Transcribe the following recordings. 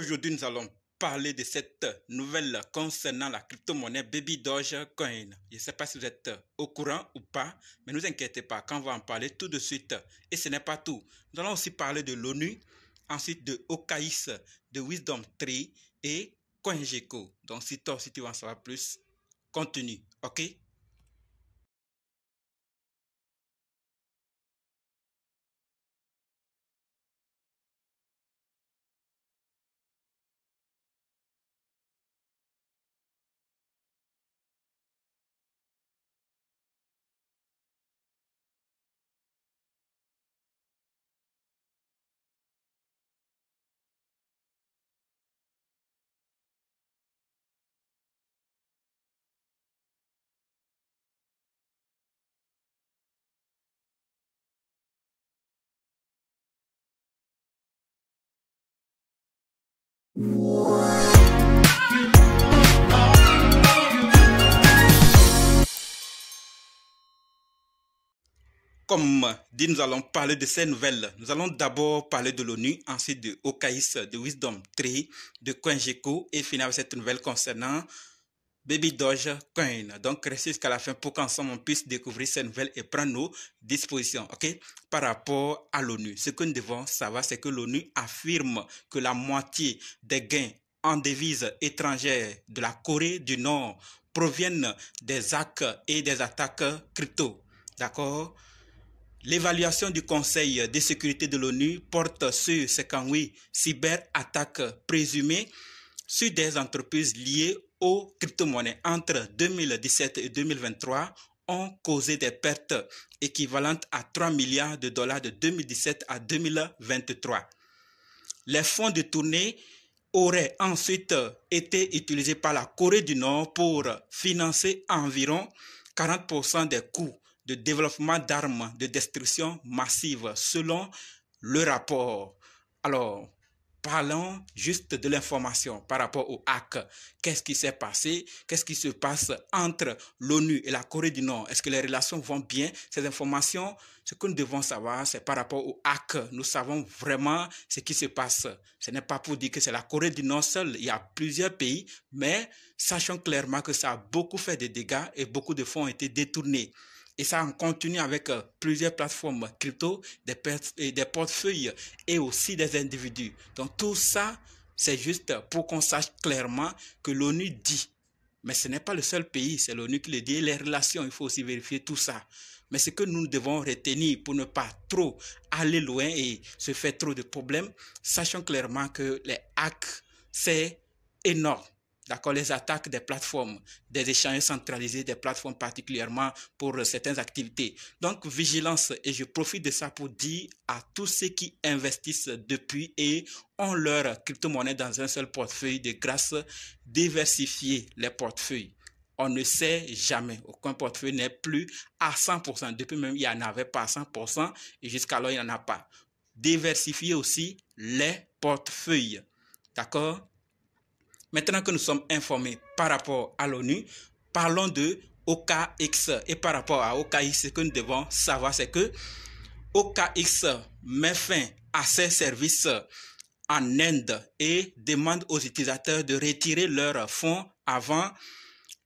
Aujourd'hui, nous allons parler de cette nouvelle concernant la crypto-monnaie Baby Dogecoin. Je ne sais pas si vous êtes au courant ou pas, mais ne vous inquiétez pas, quand on va en parler tout de suite. Et ce n'est pas tout. Nous allons aussi parler de l'ONU, ensuite de OKX, de Wisdom Tree et CoinGecko. Donc, si tu veux en savoir plus, continue, ok? Comme dit, nous allons parler de ces nouvelles. Nous allons d'abord parler de l'ONU, ensuite de OKX, de Wisdom Tree, de CoinGecko et finir avec cette nouvelle concernant Baby Dogecoin. Donc, restez jusqu'à la fin pour qu'ensemble on puisse découvrir ces nouvelles et prendre nos dispositions, ok? Par rapport à l'ONU, ce que nous devons savoir, c'est que l'ONU affirme que la moitié des gains en devises étrangères de la Corée du Nord proviennent des hacks et des attaques crypto, d'accord? L'évaluation du Conseil de sécurité de l'ONU porte sur ces cyberattaques présumées sur des entreprises liées aux crypto-monnaies entre 2017 et 2023 ont causé des pertes équivalentes à 3 milliards de dollars de 2017 à 2023. Les fonds détournés auraient ensuite été utilisés par la Corée du Nord pour financer environ 40% des coûts de développement d'armes de destruction massive selon le rapport. Alors, parlons juste de l'information par rapport au hack. Qu'est-ce qui s'est passé? Qu'est-ce qui se passe entre l'ONU et la Corée du Nord? Est-ce que les relations vont bien? Ces informations, ce que nous devons savoir, c'est par rapport au hack. Nous savons vraiment ce qui se passe. Ce n'est pas pour dire que c'est la Corée du Nord seule. Il y a plusieurs pays, mais sachons clairement que ça a beaucoup fait de dégâts et beaucoup de fonds ont été détournés. Et ça en continue avec plusieurs plateformes crypto, des portefeuilles et aussi des individus. Donc tout ça, c'est juste pour qu'on sache clairement que l'ONU dit. Mais ce n'est pas le seul pays, c'est l'ONU qui le dit. Les relations, il faut aussi vérifier tout ça. Mais ce que nous devons retenir pour ne pas trop aller loin et se faire trop de problèmes, sachons clairement que les hacks, c'est énorme. D'accord, les attaques des plateformes, des échanges centralisés, des plateformes particulièrement pour certaines activités. Donc, vigilance, et je profite de ça pour dire à tous ceux qui investissent depuis et ont leur crypto-monnaie dans un seul portefeuille, de grâce, diversifier les portefeuilles. On ne sait jamais, aucun portefeuille n'est plus à 100%. Depuis même, il n'y en avait pas à 100% et jusqu'alors, il n'y en a pas. Diversifier aussi les portefeuilles. D'accord? Maintenant que nous sommes informés par rapport à l'ONU, parlons de OKX. Et par rapport à OKX, ce que nous devons savoir, c'est que OKX met fin à ses services en Inde et demande aux utilisateurs de retirer leurs fonds avant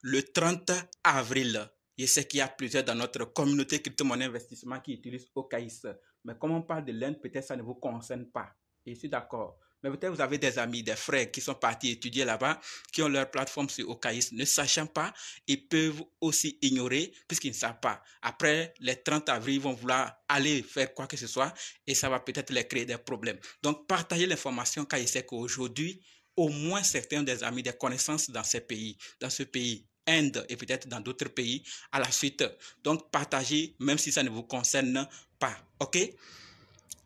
le 30 avril. Je sais qu'il y a plusieurs dans notre communauté crypto-monnaie investissement qui utilisent OKX. Mais comme on parle de l'Inde, peut-être ça ne vous concerne pas. Et je suis d'accord. Mais peut-être vous avez des amis, des frères qui sont partis étudier là-bas, qui ont leur plateforme sur OKX, ne sachant pas, ils peuvent aussi ignorer puisqu'ils ne savent pas. Après, les 30 avril, ils vont vouloir aller faire quoi que ce soit et ça va peut-être les créer des problèmes. Donc, partagez l'information car je sais qu'aujourd'hui, au moins certains des amis, des connaissances dans ces pays, dans ce pays, Inde et peut-être dans d'autres pays à la suite. Donc, partagez même si ça ne vous concerne pas. OK?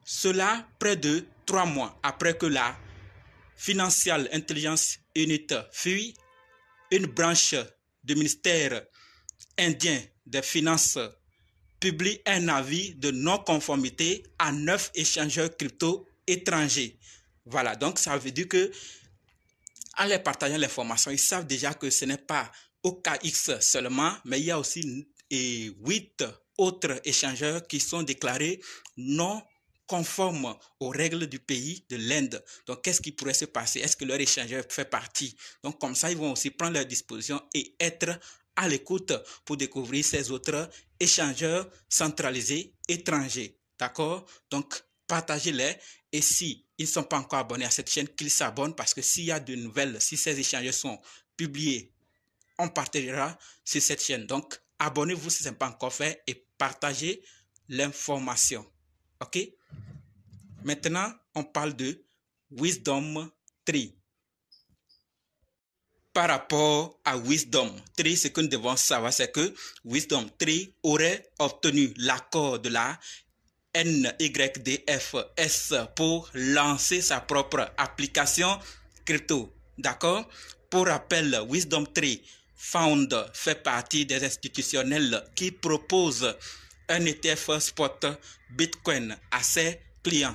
Cela près de 3 mois après que la Financial Intelligence Unit FUI, une branche du ministère indien des Finances, publie un avis de non-conformité à 9 échangeurs crypto étrangers. Voilà, donc ça veut dire que en les partageant l'information, ils savent déjà que ce n'est pas OKX seulement, mais il y a aussi 8 autres échangeurs qui sont déclarés non conformes aux règles du pays de l'Inde. Donc, qu'est-ce qui pourrait se passer? Est-ce que leur échangeur fait partie? Donc, comme ça, ils vont aussi prendre leurs dispositions et être à l'écoute pour découvrir ces autres échangeurs centralisés étrangers. D'accord? Donc, partagez-les. Et si ils ne sont pas encore abonnés à cette chaîne, qu'ils s'abonnent parce que s'il y a de nouvelles, si ces échangeurs sont publiés, on partagera sur cette chaîne. Donc, abonnez-vous si ce n'est pas encore fait et partagez l'information. OK? Maintenant, on parle de Wisdom Tree. Par rapport à Wisdom Tree, ce que nous devons savoir, c'est que Wisdom Tree aurait obtenu l'accord de la NYDFS pour lancer sa propre application crypto. D'accord? Pour rappel, Wisdom Tree Fund fait partie des institutionnels qui proposent un ETF spot Bitcoin à ses clients.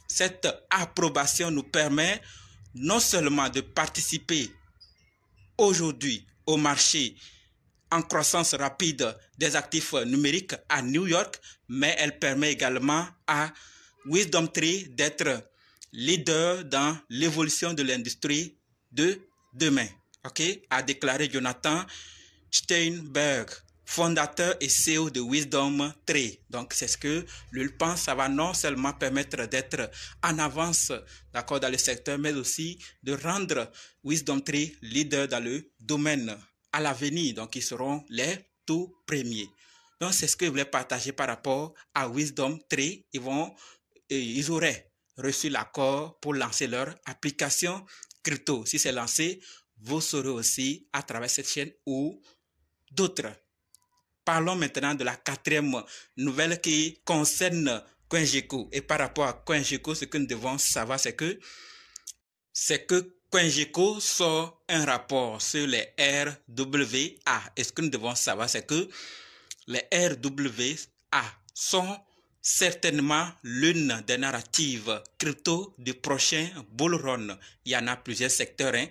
Cette approbation nous permet non seulement de participer aujourd'hui au marché en croissance rapide des actifs numériques à New York, mais elle permet également à Wisdom Tree d'être leader dans l'évolution de l'industrie de demain. OK? A déclaré Jonathan Steinberg, fondateur et CEO de Wisdom Tree. Donc, c'est ce que lui pense. Ça va non seulement permettre d'être en avance, d'accord, dans le secteur, mais aussi de rendre Wisdom Tree leader dans le domaine à l'avenir. Donc, ils seront les tout premiers. Donc, c'est ce que je voulais partager par rapport à Wisdom Tree. Ils auraient reçu l'accord pour lancer leur application crypto. Si c'est lancé, vous saurez aussi à travers cette chaîne ou d'autres. Parlons maintenant de la quatrième nouvelle qui concerne CoinGecko. Et par rapport à CoinGecko, ce que nous devons savoir, c'est que CoinGecko sort un rapport sur les RWA. Et ce que nous devons savoir, c'est que les RWA sont certainement l'une des narratives crypto du prochain bull run. Il y en a plusieurs secteurs.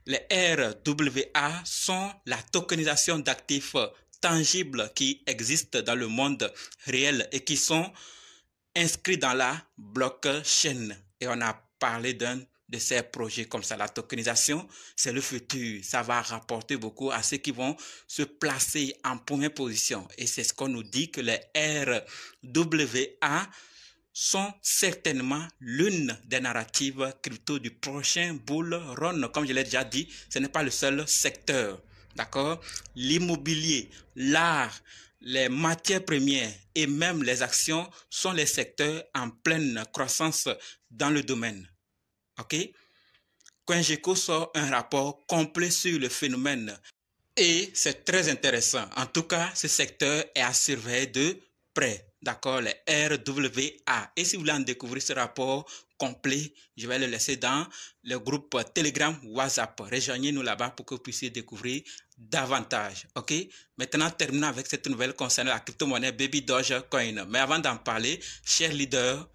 Les RWA sont la tokenisation d'actifs tangibles qui existent dans le monde réel et qui sont inscrits dans la blockchain. Et on a parlé d'un de ces projets comme ça. La tokenisation, c'est le futur. Ça va rapporter beaucoup à ceux qui vont se placer en première position. Et c'est ce qu'on nous dit que les RWA sont certainement l'une des narratives crypto du prochain bull run. Comme je l'ai déjà dit, ce n'est pas le seul secteur. D'accord? L'immobilier, l'art, les matières premières et même les actions sont les secteurs en pleine croissance dans le domaine. OK? CoinGecko sort un rapport complet sur le phénomène et c'est très intéressant. En tout cas, ce secteur est à surveiller de près. D'accord? Les RWA. Et si vous voulez en découvrir ce rapport complet, je vais le laisser dans le groupe Telegram WhatsApp. Rejoignez-nous là-bas pour que vous puissiez découvrir davantage. OK? Maintenant, terminons avec cette nouvelle concernant la crypto-monnaie Baby Dogecoin. Mais avant d'en parler, chers leaders,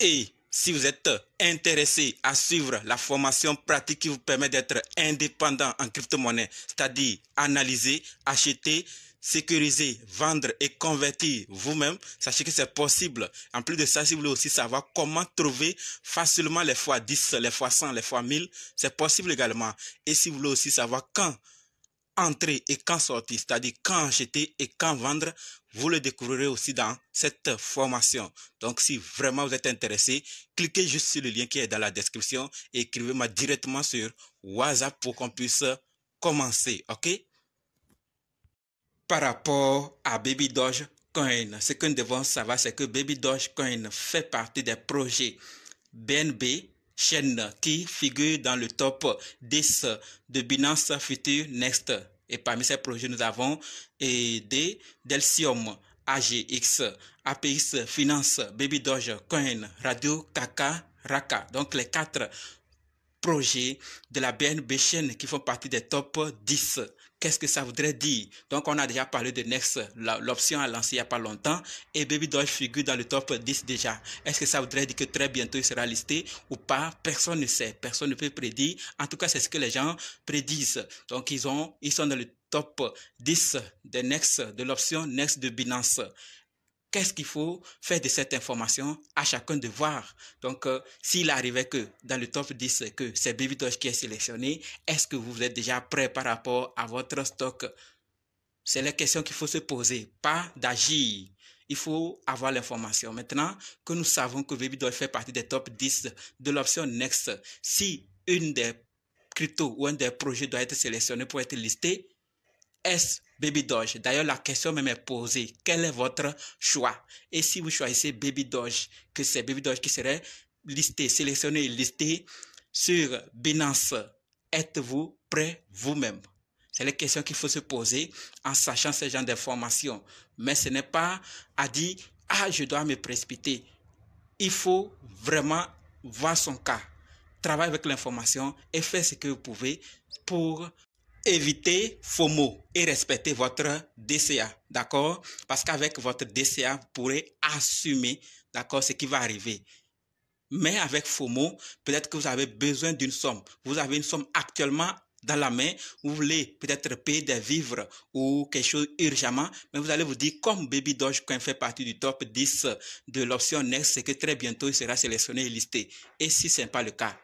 et si vous êtes intéressé à suivre la formation pratique qui vous permet d'être indépendant en crypto-monnaie, c'est-à-dire analyser, acheter, sécuriser, vendre et convertir vous-même, sachez que c'est possible. En plus de ça, si vous voulez aussi savoir comment trouver facilement les fois 10, les fois 100, les fois 1000, c'est possible également. Et si vous voulez aussi savoir quand entrer et quand sortir, c'est-à-dire quand acheter et quand vendre, vous le découvrirez aussi dans cette formation. Donc, si vraiment vous êtes intéressé, cliquez juste sur le lien qui est dans la description et écrivez-moi directement sur WhatsApp pour qu'on puisse commencer, OK? Par rapport à Baby Dogecoin, ce que nous devons savoir, c'est que Baby Dogecoin fait partie des projets BNB, chaîne qui figure dans le top 10 de Binance Future Next. Et parmi ces projets, nous avons Delcium, AGX, APX Finance, Baby Dogecoin, Radio Kaka, Raka. Donc les 4 projets de la BNB chaîne qui font partie des top 10. Qu'est-ce que ça voudrait dire? Donc, on a déjà parlé de Next, l'option a lancé il n'y a pas longtemps, et Baby Doge figure dans le top 10 déjà. Est-ce que ça voudrait dire que très bientôt il sera listé ou pas? Personne ne sait, personne ne peut prédire. En tout cas, c'est ce que les gens prédisent. Donc, ils sont dans le top 10 de Next, de l'option Next de Binance. qu'est-ce qu'il faut faire de cette information, à chacun de voir. Donc, s'il arrivait que dans le top 10, que c'est Baby Doge qui est sélectionné, est-ce que vous êtes déjà prêt par rapport à votre stock? C'est la question qu'il faut se poser, pas d'agir. Il faut avoir l'information. Maintenant que nous savons que Baby Doge fait partie des top 10 de l'option Next, si une des cryptos ou un des projets doit être sélectionné pour être listé, est-ce Baby Doge? D'ailleurs, la question même est posée. Quel est votre choix? Et si vous choisissez Baby Doge, que c'est Baby Doge qui serait listé, sélectionné et listé sur Binance, êtes-vous prêt vous-même? C'est les questions qu'il faut se poser en sachant ce genre d'informations. Mais ce n'est pas à dire, ah, je dois me précipiter. Il faut vraiment voir son cas, travailler avec l'information et faire ce que vous pouvez pour éviter FOMO et respecter votre DCA, d'accord? Parce qu'avec votre DCA, vous pourrez assumer, d'accord, ce qui va arriver. Mais avec FOMO, peut-être que vous avez besoin d'une somme. Vous avez une somme actuellement dans la main, vous voulez peut-être payer des vivres ou quelque chose urgemment, mais vous allez vous dire, comme Baby Dogecoin fait partie du top 10 de l'option Next, c'est que très bientôt il sera sélectionné et listé. Et si ce n'est pas le cas,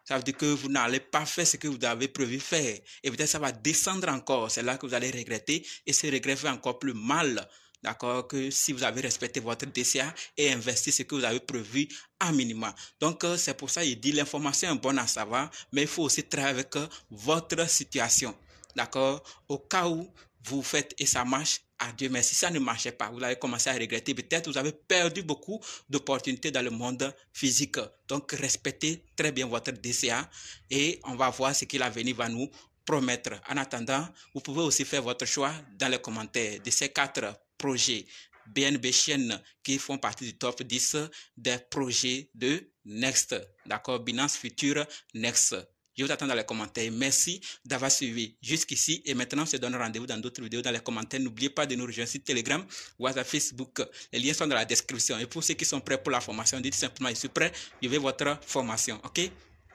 ça veut dire que vous n'allez pas faire ce que vous avez prévu faire. Et peut-être ça va descendre encore. C'est là que vous allez regretter. Et ce regret fait encore plus mal, d'accord, que si vous avez respecté votre DCA et investi ce que vous avez prévu à minima. Donc, c'est pour ça qu'il dit l'information est bonne à savoir, mais il faut aussi travailler avec votre situation, d'accord, au cas où vous faites et ça marche. Adieu, mais si ça ne marchait pas, vous allez commencer à regretter. Peut-être vous avez perdu beaucoup d'opportunités dans le monde physique. Donc, respectez très bien votre DCA et on va voir ce que l'avenir va nous promettre. En attendant, vous pouvez aussi faire votre choix dans les commentaires de ces 4 projets BNB Chain qui font partie du top 10 des projets de Next. D'accord, Binance Future Next. Je vous attends dans les commentaires. Merci d'avoir suivi jusqu'ici. Et maintenant, on se donne rendez-vous dans d'autres vidéos dans les commentaires. N'oubliez pas de nous rejoindre sur Telegram, WhatsApp, Facebook. Les liens sont dans la description. Et pour ceux qui sont prêts pour la formation, dites simplement, je suis prêt, je vais votre formation. OK?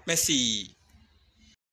Merci.